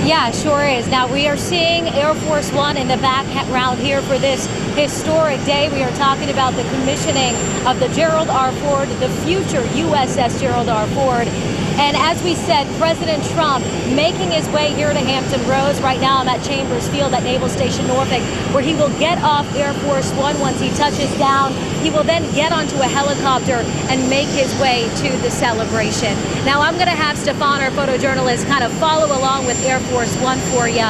Yeah, sure is. Now we are seeing Air Force One in the background here for this historic day. We are talking about the commissioning of the Gerald R. Ford, the future USS Gerald R. Ford. And as we said, President Trump making his way here to Hampton Roads. Right now I'm at Chambers Field at Naval Station Norfolk, where he will get off Air Force One once he touches down. He will then get onto a helicopter and make his way to the celebration. Now I'm going to have Stefan, our photojournalist, kind of follow along with Air Force One for you.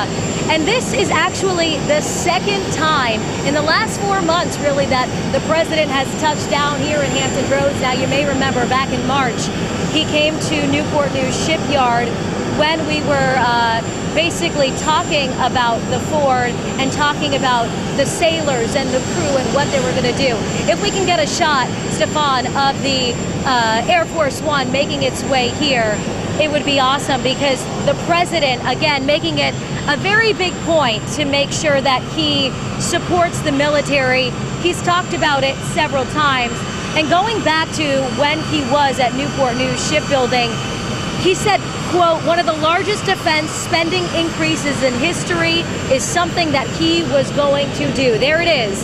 And this is actually the second time in the last 4 months, really, that the president has touched down here in Hampton Roads. Now, you may remember back in March, he came to Newport News Shipyard when we were basically talking about the Ford and talking about the sailors and the crew and what they were going to do. If we can get a shot, Stefan, of the Air Force One making its way here, it would be awesome, because the president, again, making it a very big point to make sure that he supports the military. He's talked about it several times. And going back to when he was at Newport News Shipbuilding, he said, quote, one of the largest defense spending increases in history is something that he was going to do. There it is,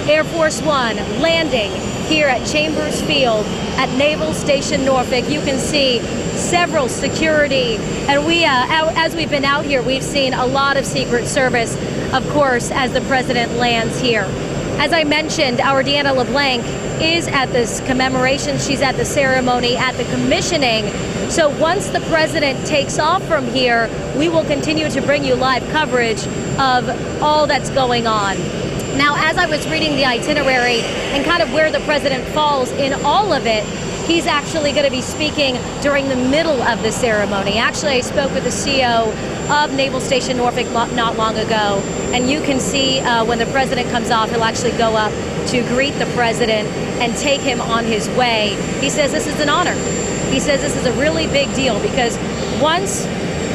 Air Force One landing here at Chambers Field at Naval Station Norfolk. You can see several security, and we, as we've been out here, we've seen a lot of Secret Service, of course, as the president lands here. As I mentioned, our Deanna LeBlanc is at this commemoration. She's at the ceremony, at the commissioning. So once the president takes off from here, we will continue to bring you live coverage of all that's going on. Now, as I was reading the itinerary and kind of where the president falls in all of it, he's actually going to be speaking during the middle of the ceremony. Actually, I spoke with the CEO of Naval Station Norfolk not long ago, and you can see when the president comes off, he'll actually go up to greet the president and take him on his way. He says this is an honor. He says this is a really big deal, because once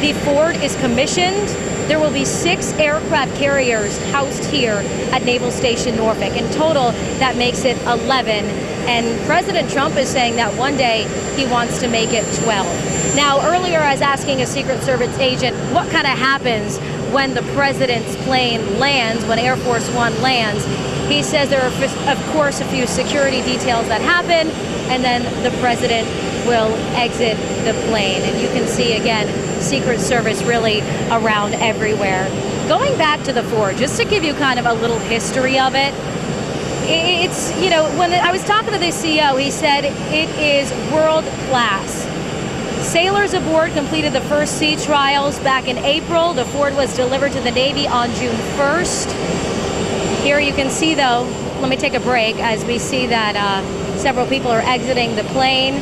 the Ford is commissioned, there will be 6 aircraft carriers housed here at Naval Station Norfolk. In total, that makes it 11. And President Trump is saying that one day he wants to make it 12. Now, earlier I was asking a Secret Service agent what kind of happens when the president's plane lands, when Air Force One lands. He says there are, of course, a few security details that happen, and then the president will exit the plane. And you can see, again, Secret Service really around everywhere. Going back to the Ford, just to give you kind of a little history of it, it's, you know, when I was talking to the CEO, he said it is world class. Sailors aboard completed the first sea trials back in April. The Ford was delivered to the Navy on June 1st. Here you can see, though, let me take a break as we see that several people are exiting the plane.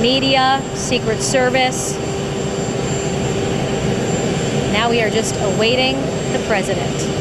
Media, Secret Service. Now we are just awaiting the president.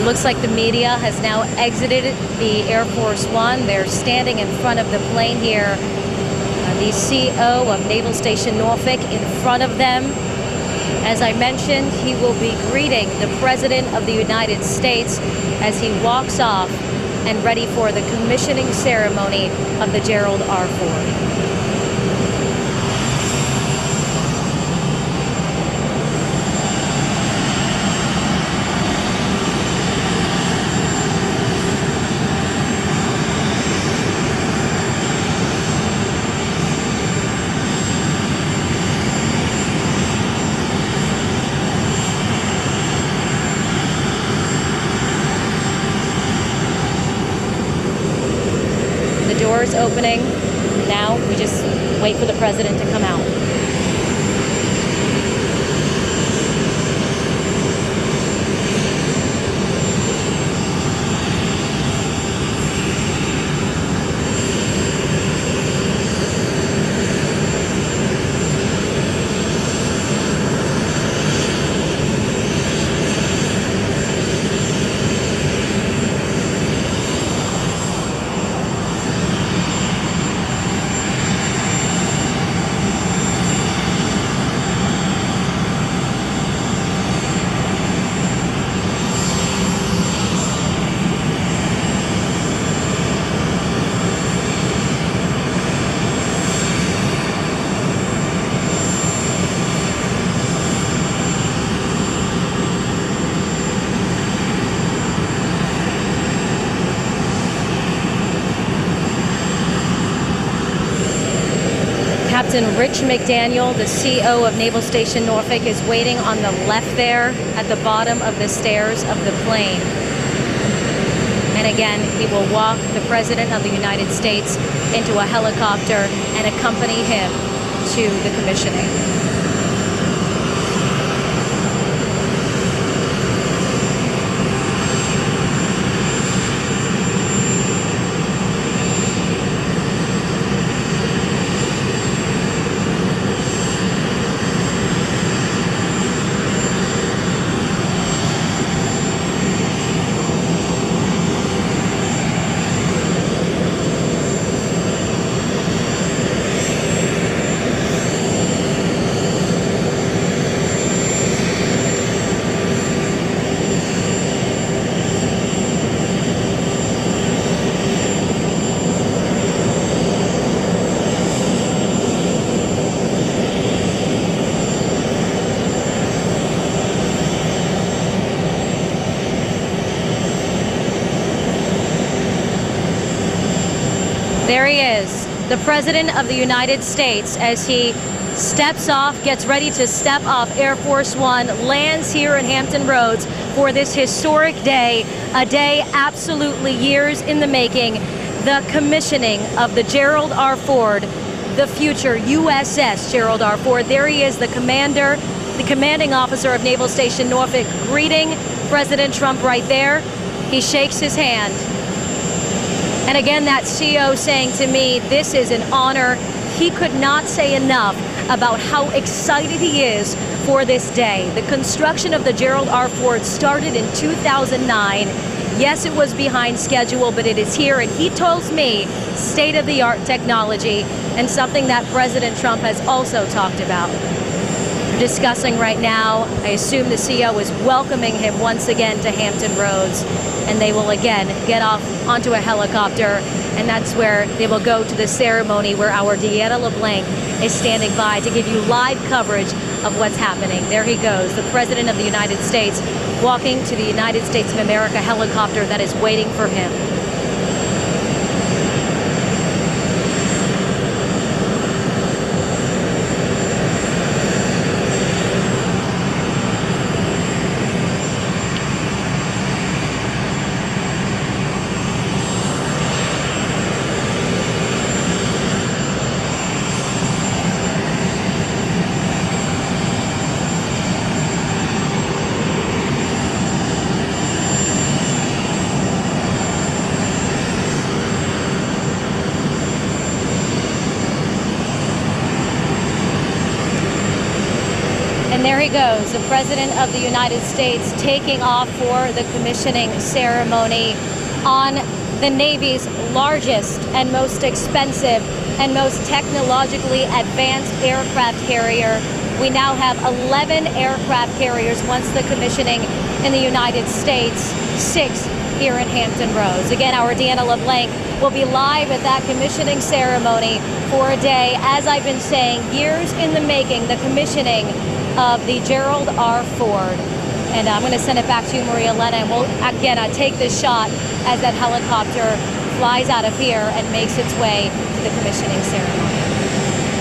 Looks like the media has now exited the Air Force One. They're standing in front of the plane here. The CEO of Naval Station Norfolk in front of them. As I mentioned, he will be greeting the President of the United States as he walks off and ready for the commissioning ceremony of the Gerald R. Ford. doors opening. Now we just wait for the president to come out. Captain Rich McDaniel, the CO of Naval Station Norfolk, is waiting on the left there at the bottom of the stairs of the plane. And again, he will walk the President of the United States into a helicopter and accompany him to the commissioning. There he is, the President of the United States, as he steps off, gets ready to step off Air Force One, lands here in Hampton Roads for this historic day, a day absolutely years in the making, the commissioning of the Gerald R. Ford, the future USS Gerald R. Ford. There he is, the commander, the commanding officer of Naval Station Norfolk, greeting President Trump right there. He shakes his hand. And again, that CO saying to me, this is an honor. He could not say enough about how excited he is for this day. The construction of the Gerald R. Ford started in 2009. Yes, it was behind schedule, but it is here. And he tells me state-of-the-art technology, and something that President Trump has also talked about. We're discussing right now. I assume the CO is welcoming him once again to Hampton Roads. And they will again get off onto a helicopter, and that's where they will go to the ceremony where our Deanna LeBlanc is standing by to give you live coverage of what's happening. There he goes, the President of the United States, walking to the United States of America helicopter that is waiting for him. And there he goes, the President of the United States taking off for the commissioning ceremony on the Navy's largest and most expensive and most technologically advanced aircraft carrier. We now have 11 aircraft carriers once the commissioning in the United States, 6 here in Hampton Roads. Again, our Deanna LeBlanc will be live at that commissioning ceremony for a day, as I've been saying, years in the making, the commissioning of the Gerald R. Ford. And I'm going to send it back to you, Maria Elena, and we'll again take this shot as that helicopter flies out of here and makes its way to the commissioning ceremony.